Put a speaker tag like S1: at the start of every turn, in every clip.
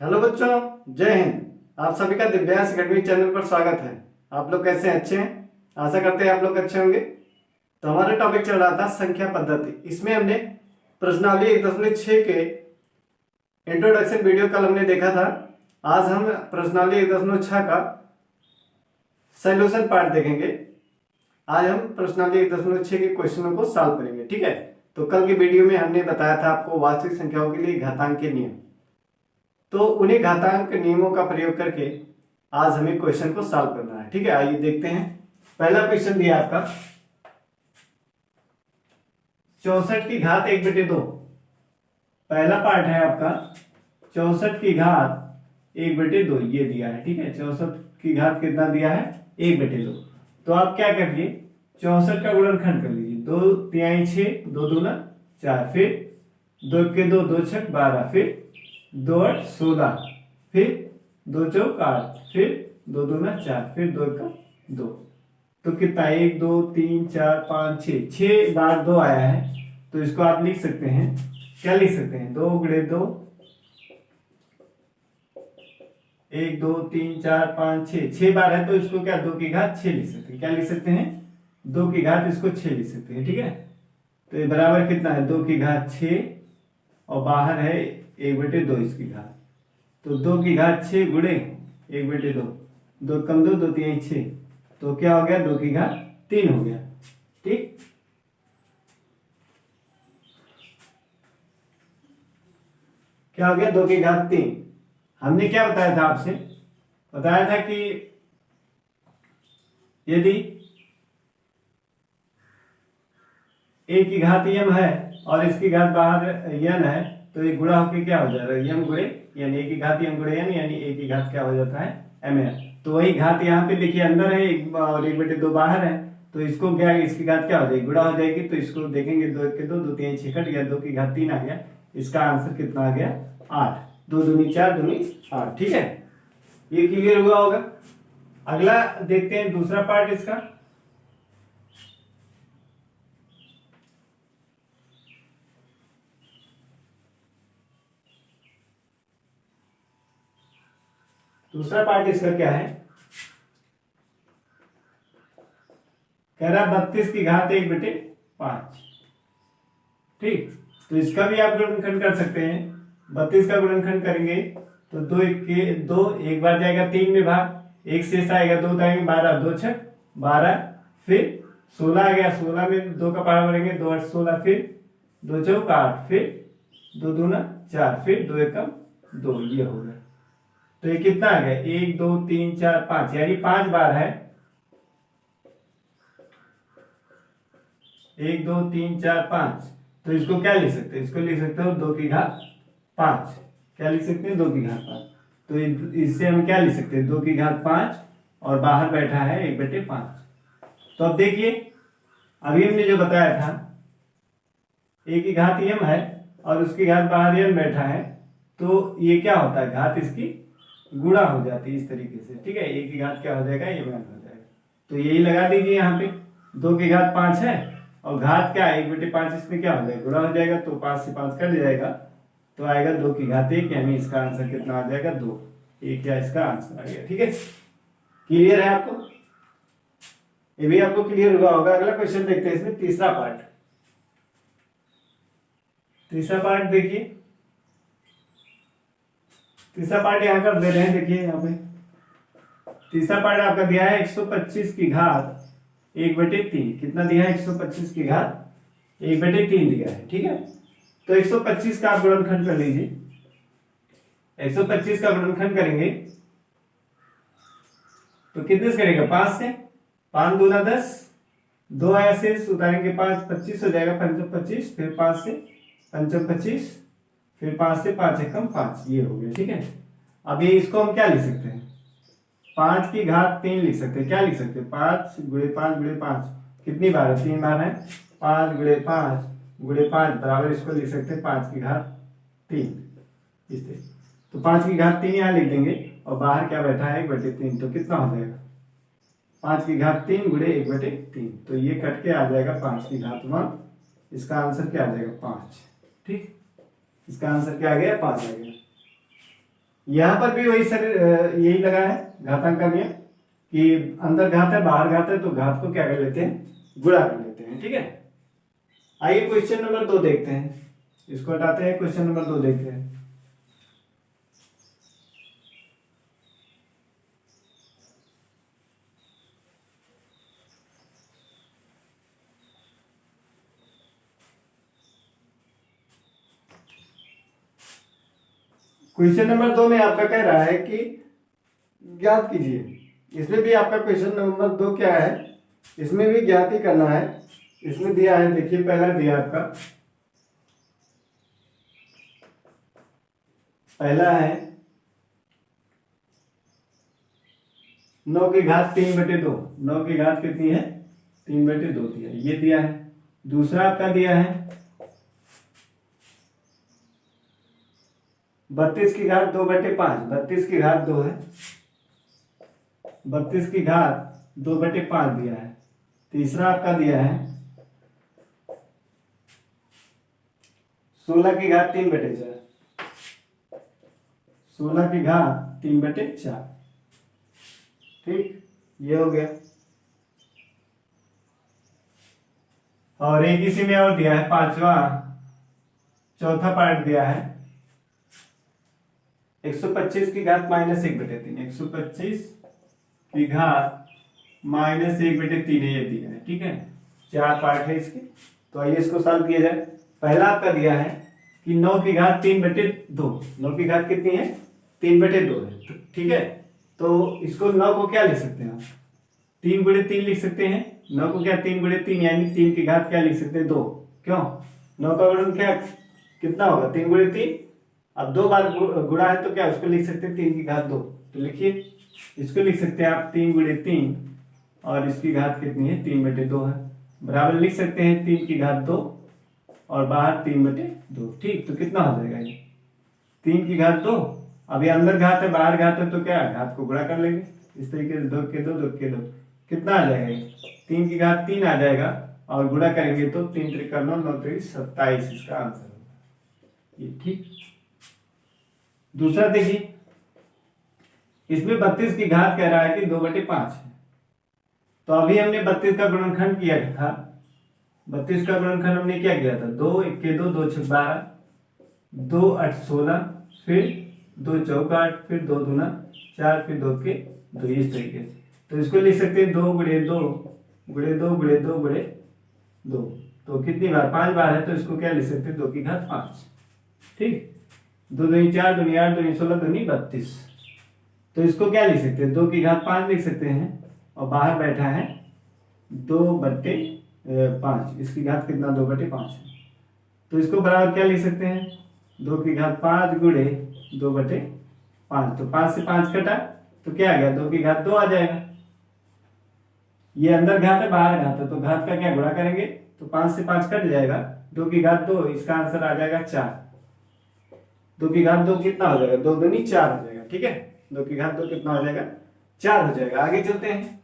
S1: Hello बच्चों, जय हिंद। आप सभी का दिव्यांश एकेडमी चैनल पर स्वागत है। आप लोग कैसे हैं? अच्छे हैं? आशा करते हैं आप लोग अच्छे होंगे। तो हमारा टॉपिक चल रहा था संख्या पद्धति। इसमें हमने प्रश्नावली 1.6 के इंट्रोडक्शन वीडियो कल हमने देखा था। आज हम प्रश्नावली 1.6 का सॉल्यूशन पार्ट देखेंगे। आज हम प्रश्नावली 1.6 के क्वेश्चनों को सॉल्व करेंगे, ठीक है। तो कल की वीडियो में हमने बताया था आपको वास्तविक संख्याओं के लिए घातांक के नियम। तो उन्हीं घातांक नियमों का प्रयोग करके आज हमें क्वेश्चन को सॉल्व करना है, ठीक है। आइए देखते हैं। पहला क्वेश्चन दिया आपका 64 की घात 1/2। पहला पार्ट है आपका 64 की घात 1/2 ये दिया है, ठीक है। 64 की घात कितना दिया है? 1/2। तो आप क्या करिए, 64 का गुणनखंड कर लीजिए। 2 तिहाई 6, 2 दूना 4, फिर 2 के 2, 2 छक 12, फिर 2 8 16, फिर 2 चौक 8, फिर 2 दूना 4, फिर 2 का 2। तो कितना? 1 2 3 4 5 6 बार 2 आया है। तो इसको आप लिख सकते हैं, क्या लिख सकते हैं? 2 गुणे 2, 1 2 3 4 5 6 बार है। तो इसको क्या 2 की घात 6 लिख सकते हैं। क्या लिख सकते हैं? 2 की घात इसको 6 लिख सकते हैं, ठीक है। तो ये बराबर कितना है? 2 की घात 6 और बाहर है 1/2 इसकी घात। तो 2 की घात 6 गुणे 1/2, 2 कम 2, 2 3 6। तो क्या हो गया? 2 की घात 3 हो गया, ठीक। क्या हो गया? 2 की घात 3। हमने क्या बताया था आपसे? बताया था कि यदि a की घात m है और इसकी घात बाहर n है, तो ये गुणा होकर क्या हो जाएगा? m गुणे यानी a की घात m गुणे n, यानी a की घात क्या हो जाता है? mn। तो वही घात यहाँ पे देखिए अंदर है और 1/2 बाहर है। तो इसको क्या, इसकी घात क्या हो जाएगी? गुणा हो जाएगी। तो इसको देखेंगे, 2 के 2, 2 3 6 कट गया, 2 की घात 3 आ गया। इसका आंसर कितना आ गया? 8। 2 दूनी 4, दूनी 8, ठीक है। ये क्लियर हुआ होगा। अगला देखते हैं दूसरा पार्ट इसका। दूसरा पार्ट इसका क्या है? कह रहा 32 की घात 1/5, ठीक। तो इसका भी आप गुणनखंड कर सकते हैं। 32 का गुणनखंड करेंगे तो 2 के 2, एक बार जाएगा 3 में भाग, एक शेष आएगा, 2 आएंगे 12, 2 छक 12, फिर 16 आ गया, 16 में 2 का पहाड़ा बढ़ेंगे, 2 8 16, फिर 2 चौक 8, फिर 2 दूना 4, फिर 2 एकम 2, ये हो गया। तो ये कितना आ गया? 1 2 3 4 5, यानी 5 बार है। 1 2 3 4 5। तो इसको क्या लिख सकते हैं? इसको लिख सकते हो 2 की घात 5। क्या लिख सकते हैं? 2 की घात 5। तो इससे हम क्या लिख सकते हैं? 2 की घात 5 और बाहर बैठा है 1/5। तो अब देखिए, अभी हमने जो बताया था a की घात m है और उसकी घात बाहर n बैठा है। तो ये क्या होता है? घात इसकी गुणा हो जाती है इस तरीके से, ठीक है। a की घात क्या हो जाएगा? m हो जाएगा। तो यही लगा दीजिए यहाँ पे। 2 की घात 5 है और घात क्या है? 1/5, इसमें क्या हो जाएगा? गुणा हो जाएगा। तो 5 से 5 कट जाएगा, तो आएगा 2 की घात 1, यानी इसका आंसर कितना आ जाएगा? 2। ये क्या इसका आंसर आ गया, ठीक है। क्लियर है आपको? ये भी आपको क्लियर हुआ होगा। अगला क्वेश्चन देखते हैं, इसमें तीसरा पार्ट। तीसरा पार्ट देखिए, तीसरा पार्ट यहाँ कर दे रहे हैं। देखिए यहाँ पे तीसरा पार्ट आपका दिया है 125 की घात 1/3। कितना दिया है? 125 की घात 1/3 दिया है, ठीक है। तो 125 का आप गुणनखंड कर लीजिए। 125 का गुणनखंड करेंगे तो कितने से करेगा? 5 से। 5 दूना 10, 2 आया शेष, उतारेंगे 5, 25 हो जाएगा। 5 25, फिर 5 से 5 25, फिर 5 से 5 एकम 5, ये हो गया, ठीक है। अब ये इसको हम क्या लिख सकते हैं? 5 की घात 3 लिख सकते हैं। क्या लिख सकते हैं? 5 गुणे 5 गुणे 5, कितनी बार है? 3 बार है। 5 गुणे 5 गुणे 5 बराबर, इसको लिख सकते हैं 5 की घात 3 इस तरह। तो 5 की घात 3 यहाँ लिख देंगे और बाहर क्या बैठा है? 1/3। तो कितना हो जाएगा? 5 की घात 3 गुणे 1/3। तो ये कट के आ जाएगा 5 की घात 1। इसका आंसर क्या आ जाएगा? 5, ठीक। इसका आंसर क्या आ गया? 5 आ गया। यहाँ पर भी वही सर यही लगा है घातांक का नियम कि अंदर घात है बाहर घात है, तो घात को क्या कर लेते हैं, गुणा कर लेते हैं। ठीक है, आइए क्वेश्चन नंबर 2 देखते हैं, इसको हटाते हैं, क्वेश्चन नंबर 2 देखते हैं। क्वेश्चन नंबर 2 में आपका कह रहा है कि ज्ञात कीजिए। इसमें भी आपका क्वेश्चन नंबर 2 क्या है, इसमें भी ज्ञात ही करना है। इसमें दिया है, देखिए पहला दिया आपका, पहला है 9 की घात 3/2। 9 की घात कितनी है, 3/2 दिया, ये दिया है। दूसरा आपका दिया है 32 की घात 2/5। 32 की घात 2 है, 32 की घात 2/5 दिया है। तीसरा आपका दिया है 16 की घात 3/4। 16 की घात 3/4। ठीक, ये हो गया। और एक इसी में और दिया है पांचवा, चौथा पार्ट दिया है 125 की घात -1/3। 125 की घात -1/3 ये दिया है। ठीक है, 4 पार्ट है इसके, तो आइए इसको सॉल्व किया जाए। पहला आपका दिया है कि 9 की घात 3/2। 9 की घात कितनी है, 3/2 है। ठीक है, तो इसको 9 को क्या लिख सकते हैं आप, 3 × 3 लिख सकते हैं। 9 को क्या 3 × 3 यानी 3 की घात क्या लिख सकते हैं, 2। क्यों, 9 का गुणन क्या कितना होगा, 3 × 3। अब 2 बार गुणा है तो क्या उसको लिख सकते हैं 3 की घात 2। तो लिखिए, इसको लिख सकते हैं आप 3 × 3 और इसकी घात कितनी है, 3/2 है। बराबर लिख सकते हैं 3 की घात 2 और बाहर 3/2। ठीक, तो कितना हो जाएगा ये, 3 की घात 2। अब ये अंदर घात है बाहर घात है, तो क्या घात को गुणा कर लेंगे इस तरीके से, 2 के 2 2 के 2, कितना आ जाएगा, 3 की घात 3 आ जाएगा। और गुणा करेंगे तो 3 × 3 = 9, 9 × 3 = 27 इसका आंसर होगा ये। ठीक, दूसरा देखिए, इसमें 32 की घात कह रहा है कि 2/5 है। तो अभी हमने 32 का गुणनखंड किया था। 32 का गुणनखंड हमने क्या किया था, 2 1 के 2 2 6 12, 2 8 16, फिर 2 4 8, फिर 2 दूना 4, फिर 2 के 2, इस तरीके से। तो इसको लिख सकते हैं 2 × 2 × 2 × 2 × 2। तो कितनी बार, 5 बार है, तो इसको क्या लिख सकते हैं, 2 की घात 5। ठीक, 2 दूनी 4, दूनी 8, दूनी 16, दूनी 32। तो इसको क्या लिख सकते हैं, 2 की घात 5 लिख सकते हैं। और बाहर बैठा है 2/5, इसकी घात कितना, 2/5 है। तो इसको बराबर क्या लिख सकते हैं, 2 की घात 5 × 2/5। तो 5 से 5 कटा तो क्या आ गया, 2 की घात 2 आ जाएगा। ये अंदर घात है बाहर घात है, तो घात का क्या गुणा करेंगे, तो 5 से 5 कट जाएगा, 2 की घात 2, इसका आंसर आ जाएगा 4। 2 की घात 2 कितना हो जाएगा, 2 दूनी 4 हो जाएगा। ठीक है, 2 की घात 2 कितना हो जाएगा, 4 हो जाएगा। आगे चलते हैं,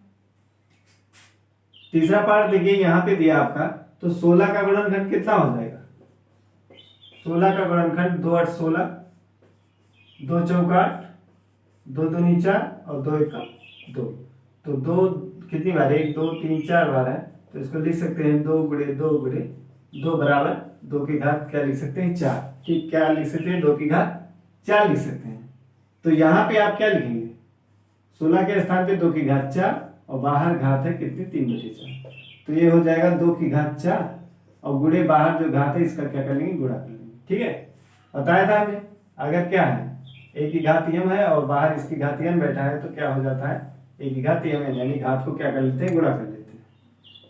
S1: तीसरा पार्ट देखिए, यहाँ पे दिया आपका, तो 16 का गुणनखंड कितना हो जाएगा, 16 का गुणनखंड 2 8 16, 2 4 8, 2 दूनी 4 और 2 1 2। तो 2 कितनी बार, 1 2 3 4 बार है, तो इसको लिख सकते हैं 2 × 2 × 2 बराबर 2 की घात क्या लिख सकते हैं, 4। ठीक, क्या लिख सकते हैं, 2 की घात 4 लिख सकते हैं। तो यहाँ पे आप क्या लिखेंगे, 16 के स्थान पे 2 की घात 4 और बाहर घात है कितनी, 3/4। तो ये हो जाएगा 2 की घात 4 और गुणे बाहर जो घात है इसका क्या कर लेंगे, गुणा कर लेंगे। ठीक है, बताया था हमने, अगर क्या है a की घात m है और बाहर इसकी घात n बैठा है, तो क्या हो जाता है, a की घात mn, यानी घात को क्या कर लेते हैं, गुणा कर लेते हैं।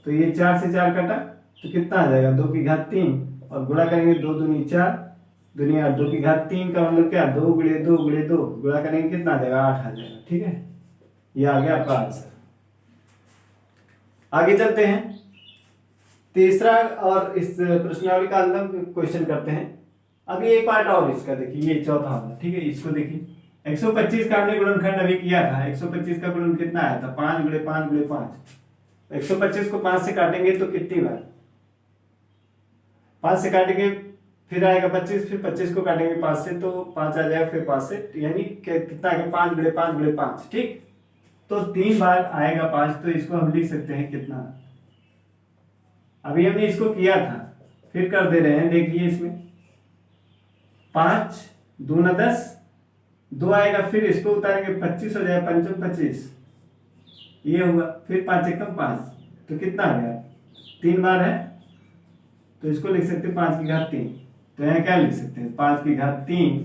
S1: तो ये 4 से 4 कटा तो कितना आ जाएगा, 2 की घात 3 और गुणा करेंगे 2 दूनी 4, दुनिया 2 की घात 3 का मतलब क्या, 2 × 2 × 2 गुणा करेंगे कितना आ जाएगा, 8 आ जाएगा। ठीक है, ये आ गया आपका आंसर। आगे चलते हैं, तीसरा और इस प्रश्नावली का अंतिम क्वेश्चन करते हैं। अभी एक पार्ट और इसका देखिए, ये चौथा वाला। ठीक है, इसको देखिए 125 का हमने गुणनखंड अभी किया था। 125 का गुणन कितना आया था, 5 × 5 × 5। 125 को 5 से काटेंगे तो कितनी बार, 5 से काटेंगे फिर आएगा 25, फिर 25 को काटेंगे 5 से तो 5 आ जाएगा, फिर 5 से यानी कितना आएगा 5 गुणे 5 गुणे 5, ठीक। तो 3 बार आएगा 5, तो इसको हम लिख सकते हैं कितना, अभी हमने इसको किया था, फिर कर दे रहे हैं, देखिए इसमें 5 दूना 10, 2 आएगा, फिर इसको उतारेंगे 25 हो जाएगा, 5 25 ये हुआ, फिर 5 एकम 5, तो कितना आ गया 3 बार है, तो इसको लिख सकते हैं 5 की घात 3। तो यहाँ क्या लिख सकते हैं 5 की घात 3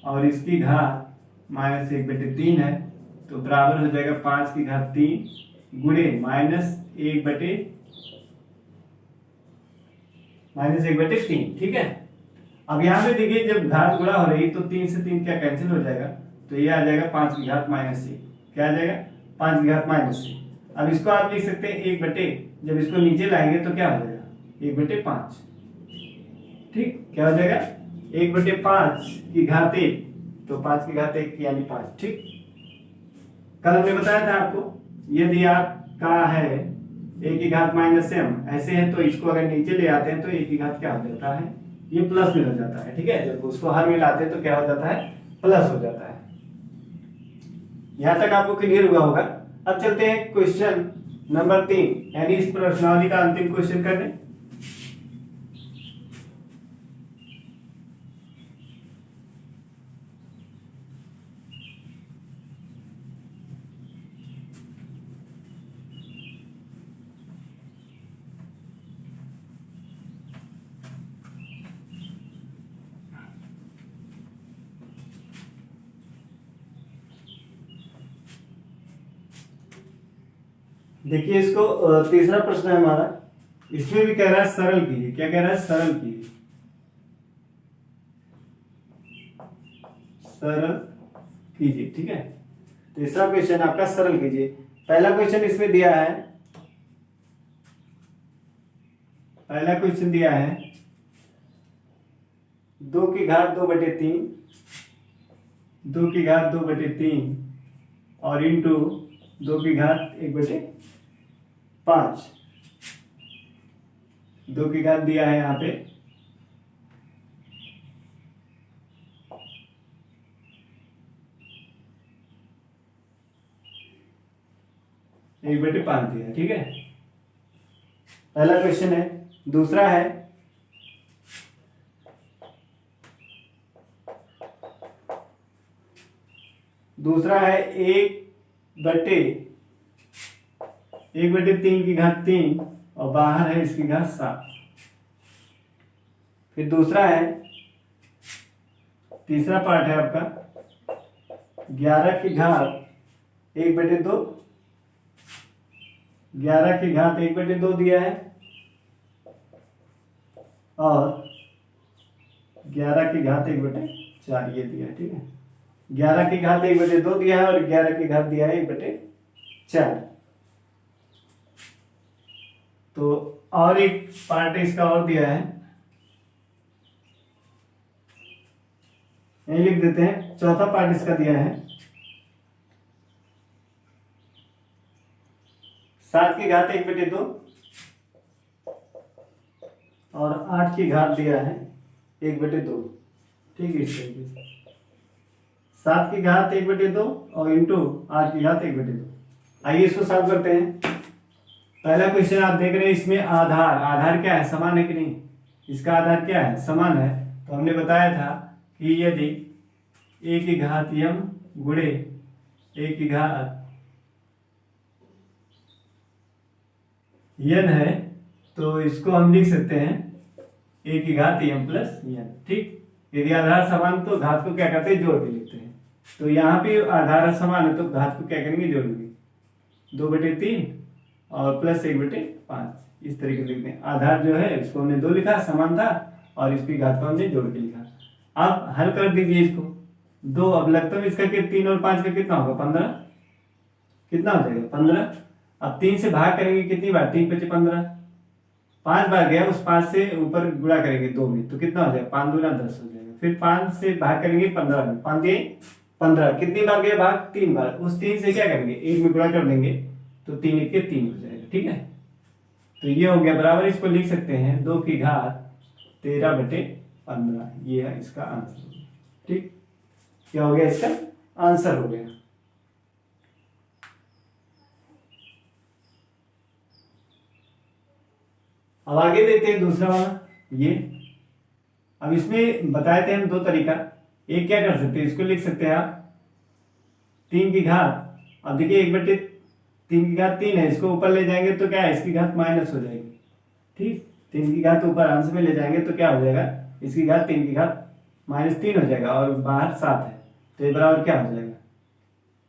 S1: और इसकी घात माइनस 1/3 है, तो बराबर हो जाएगा 5 की घात 3 गुणे माइनस 1/3, ठीक है। अब यहाँ पे देखिए जब घात गुणा हो रही तो 3 से 3 क्या कैंसिल हो जाएगा, तो ये आ जाएगा 5 की घात -1, क्या आ जाएगा 5 की घात -1। अब इसको आप लिख सकते हैं 1/, जब इसको नीचे लाएंगे तो क्या हो जाएगा 1/5, ठीक, क्या हो जाएगा 1/5 की घात 1, तो 5 की घात 1 यानी 5, ठीक। कल हमने बताया था आपको, यदि आपका है a की घात -m ऐसे है तो इसको अगर नीचे ले आते हैं तो a की घात क्या हो जाता है, ये प्लस में हो जाता है, ठीक है। जब उसको हर में लाते हैं तो क्या हो जाता है, प्लस हो जाता है। यहां तक आपको क्लियर हुआ होगा। अब चलते हैं क्वेश्चन नंबर 3, यानी इस प्रश्नावली का अंतिम क्वेश्चन करने। देखिए इसको तीसरा प्रश्न है हमारा, इसमें भी कह रहा है सरल कीजिए, क्या कह रहा है सरल कीजिए, सरल कीजिए, ठीक है। तीसरा क्वेश्चन आपका सरल कीजिए। पहला क्वेश्चन इसमें दिया है, पहला क्वेश्चन दिया है 2 की घात 2/3, 2 की घात 2/3 और इंटू 2 की घात 1/5, 2 की घात दिया है यहाँ पे 1/5 दिया है, ठीक है। पहला क्वेश्चन है। दूसरा है दूसरा है 1/3 की घात 3 और बाहर है इसकी घात 7। फिर दूसरा है, तीसरा पार्ट है आपका 11 की घात 1/2, 11 की घात 1/2 दिया है और 11 की घात 1/4 ये दिया है, ठीक है। 11 की घात 1/2 दिया है और 11 की घात दिया है 1/4। तो और एक पार्ट इसका और दिया है, यही लिख देते हैं। चौथा पार्ट इसका दिया है 7 की घात 1/2 और 8 की घात दिया है 1/2, ठीक है। इस तरीके से 7 की घात 1/2 और इंटू 8 की घात 1/2। आइए इसको सॉल्व करते हैं। पहला क्वेश्चन आप देख रहे हैं, इसमें आधार क्या है, समान है कि नहीं, इसका आधार क्या है, समान है। तो हमने बताया था कि यदि a की घात m गुणे a की घात n है तो इसको हम लिख सकते हैं a की घात m प्लस n, ठीक। यदि आधार समान तो घात को क्या करते हैं, जोड़ के लिखते हैं। तो यहाँ पे आधार समान है तो घात को क्या करेंगे, जोड़ लेंगे, 2/3 और प्लस 1/5, इस तरीके से लिखते हैं। आधार जो है इसको हमने 2 लिखा, समान था, और इसकी घात को हमने जोड़ के लिखा। अब हल कर दीजिए इसको, 2 अब लगता है इसका 3 और 5 का कितना होगा, 15, कितना हो जाएगा 15। अब 3 से भाग करेंगे कितनी बार, 3 × 5 = 15, 5 बार गया, उस 5 से ऊपर गुणा करेंगे 2 में, तो कितना हो जाएगा 5 × 2 = 10 हो जाएगा। फिर 5 से भाग करेंगे 15 में, 5 × 2 = 15, कितनी बार गया भाग, 3 बार। उस 3 से क्या करेंगे, 1 में गुणा कर देंगे तो 3 × 1 = 3 हो जाएगा, ठीक है। तो ये हो गया बराबर, इसको लिख सकते हैं 2 की घात 13/5, 15, ये है इसका आंसर हो गया। ठीक, क्या हो गया, इसका आंसर हो गया। अब आगे देखते हैं दूसरा वाला। ये अब इसमें बताए थे हम दो तरीका। एक क्या कर सकते हैं, इसको लिख सकते हैं आप 3 की घात। अब देखिए 1/3 की घात 3 है, इसको ऊपर ले जाएंगे तो क्या है, इसकी घात माइनस हो जाएगी। ठीक, 3 की घात ऊपर अंश में ले जाएंगे तो क्या हो जाएगा, इसकी घात 3 की घात -3 हो जाएगा, और बाहर 7 है तो ये बराबर क्या हो जाएगा,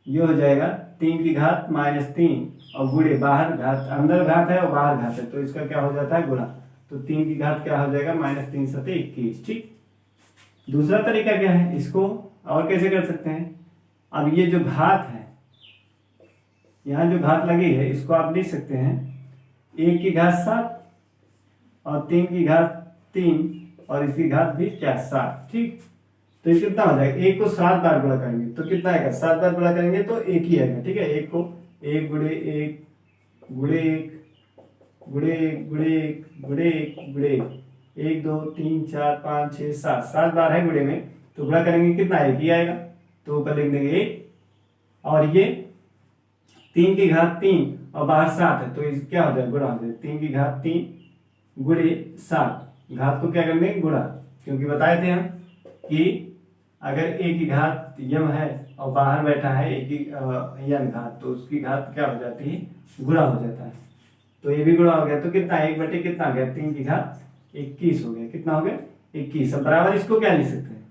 S1: ये हो जाएगा 3 की घात -3 और गुणे बाहर घात, अंदर घात है और बाहर घात है तो इसका क्या हो जाता है, गुणा। तो 3 की घात क्या हो जाएगा, -3 × 21। ठीक, दूसरा तरीका क्या है, इसको और कैसे कर सकते हैं। अब ये जो घात है, यहाँ जो घात लगी है, इसको आप लिख सकते हैं 1 की घात 7 और 3 की घात 3 और इसकी घात भी क्या, 7। ठीक, तो ये कितना हो जाएगा, 1 को 7 बार गुणा करेंगे तो कितना आएगा, 7 बार गुणा करेंगे तो 1 ही आएगा। ठीक है, 1 को 1 × 1 × 1 × 1 × 1 × 1 × 1 1 2 3 4 5 6 7 7 बार है गुणे में, तो गुणा करेंगे कितना, 1 ही आएगा। तो ऊपर लिख देंगे 1 और ये 3 की घात 3 और बाहर 7 है तो इस क्या हो जाएगा, गुणा हो जाएगा। 3 की घात 3 गुणे 7, घात को क्या करेंगे, गुणा, क्योंकि बताए थे हम कि अगर a की घात यम है और बाहर बैठा है a की यन घात, तो उसकी घात क्या हो जाती है, गुणा हो जाता है। तो ये भी गुणा हो गया तो कितना, 1/, कितना आ गया, 3 की घात 21 हो गया। कितना हो गया, 21। अब बराबर इसको क्या लिख सकते हैं,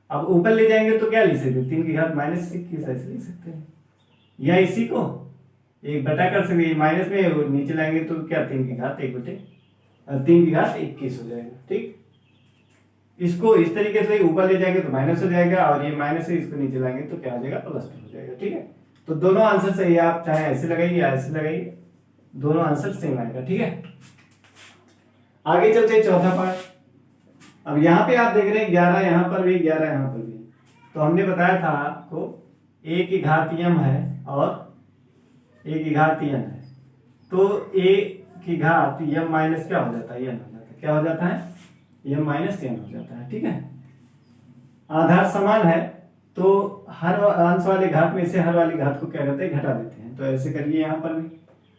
S1: अब ऊपर ले जाएंगे तो क्या लिख सकते हैं, 3 की घात -21 ऐसे लिख सकते हैं, या इसी को 1/, कर सकते हैं, माइनस में नीचे लाएंगे तो क्या, 3 की घात 3 की घात 21 हो जाएगा। ठीक, इसको इस तरीके से ऊपर ले जाएंगे तो माइनस हो जाएगा और ये माइनस से इसको नीचे लाएंगे तो क्या हो जाएगा, प्लस हो जाएगा। ठीक है, तो दोनों आंसर सही है, आप चाहे ऐसे लगाइए या ऐसे लगाइए, दोनों आंसर सेम आएगा। ठीक है, आगे चलते हैं चौथा पार्ट। अब यहाँ पे आप देख रहे हैं 11 यहाँ पर भी, 11 यहाँ पर भी, तो हमने बताया था आपको a की घात यम है और a की घात यन है, तो a की घात यम माइनस क्या हो जाता है, यन हो जाता है। क्या हो जाता है, यम माइनस यन हो जाता है। ठीक है, आधार समान है तो हर अंश वाले घात में से हर वाली घात को क्या करते हैं, घटा देते हैं। तो ऐसे करिए, यहाँ पर भी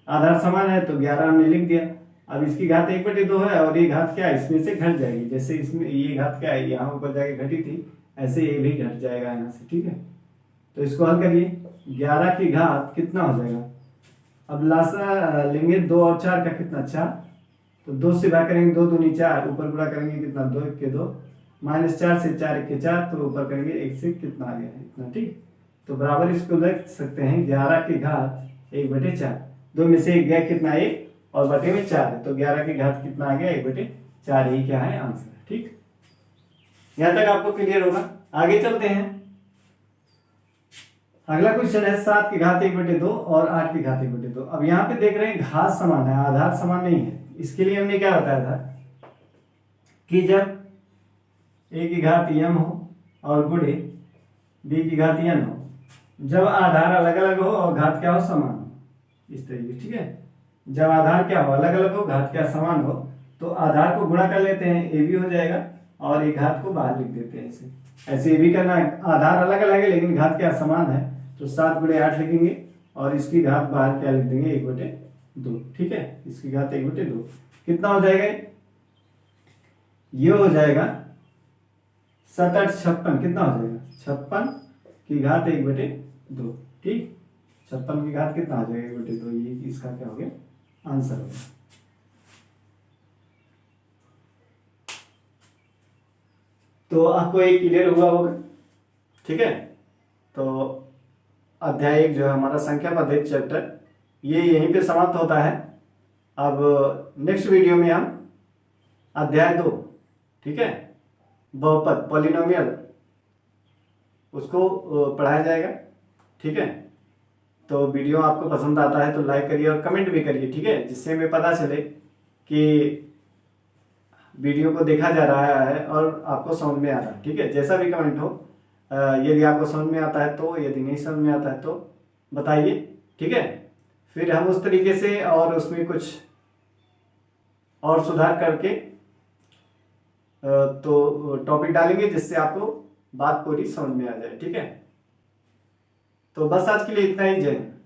S1: आधार समान है तो 11 हमने लिख दिया। अब इसकी घात 1/2 है और ये घात क्या है, इसमें से घट जाएगी, जैसे इसमें ये घात क्या है, यहाँ ऊपर जाके घटी थी, ऐसे ये भी घट जाएगा यहाँ से। ठीक है, तो इसको हल करिए, 11 की घात कितना हो जाएगा, अब लासा लेंगे 2 और 4 का कितना, 4, तो 2 से भाग करेंगे, 2 दूनी 4, ऊपर गुणा करेंगे कितना, 2 1 के 2, -4 से 4 1 के 4, तो ऊपर करेंगे 1 से कितना आ गया है, इतना। ठीक, तो बराबर इसको लिख सकते हैं 11 की घात 1/4, 2 में से 1 गया कितना, 1 और बटे में 4 है, तो 11 की घात कितना आ गया, 1/4 ही क्या है, आंसर है। ठीक, यहां तक आपको क्लियर होगा। आगे चलते हैं, अगला क्वेश्चन है 7 की घात 1/2 और 8 की घात 1/2। अब यहाँ पे देख रहे हैं घात समान है, आधार समान नहीं है। इसके लिए हमने क्या बताया था कि जब a की घात यम हो और गुणे b की घात यन हो, जब आधार अलग अलग हो और घात क्या हो, समान हो, इस तरीके। ठीक है, जब आधार क्या हो, अलग अलग हो, घात क्या समान हो, तो आधार को गुणा कर लेते हैं, a भी हो जाएगा और एक घात को बाहर लिख देते हैं। ऐसे ऐसे ये भी करना है, आधार अलग अलग है लेकिन घात क्या समान है, तो 7 × 8 लिखेंगे और इसकी घात बाहर क्या लिख देंगे, 1/2। ठीक है, इसकी घात 1/2 कितना हो जाएगा, ये हो जाएगा 7 8 56, कितना हो जाएगा, 56 की घात 1/2। ठीक, 56 की घात कितना हो जाएगा, 1/2, ये इसका क्या हो गया, आंसर हो गया। तो आपको एक क्लियर हुआ होगा। ठीक है, तो अध्याय 1 जो है हमारा संख्या पद्धति चैप्टर, ये यहीं पे समाप्त होता है। अब नेक्स्ट वीडियो में हम अध्याय 2, ठीक है, बहुपद पॉलिनोमियल, उसको पढ़ाया जाएगा। ठीक है, तो वीडियो आपको पसंद आता है तो लाइक करिए और कमेंट भी करिए। ठीक है, जिससे हमें पता चले कि वीडियो को देखा जा रहा है और आपको समझ में आ रहा है। ठीक है, जैसा भी कमेंट हो, यदि आपको समझ में आता है तो, यदि नहीं समझ में आता है तो बताइए। ठीक है, फिर हम उस तरीके से और उसमें कुछ और सुधार करके तो टॉपिक डालेंगे जिससे आपको बात पूरी समझ में आ जाए। ठीक है, तो बस आज के लिए इतना ही। जय हिंद।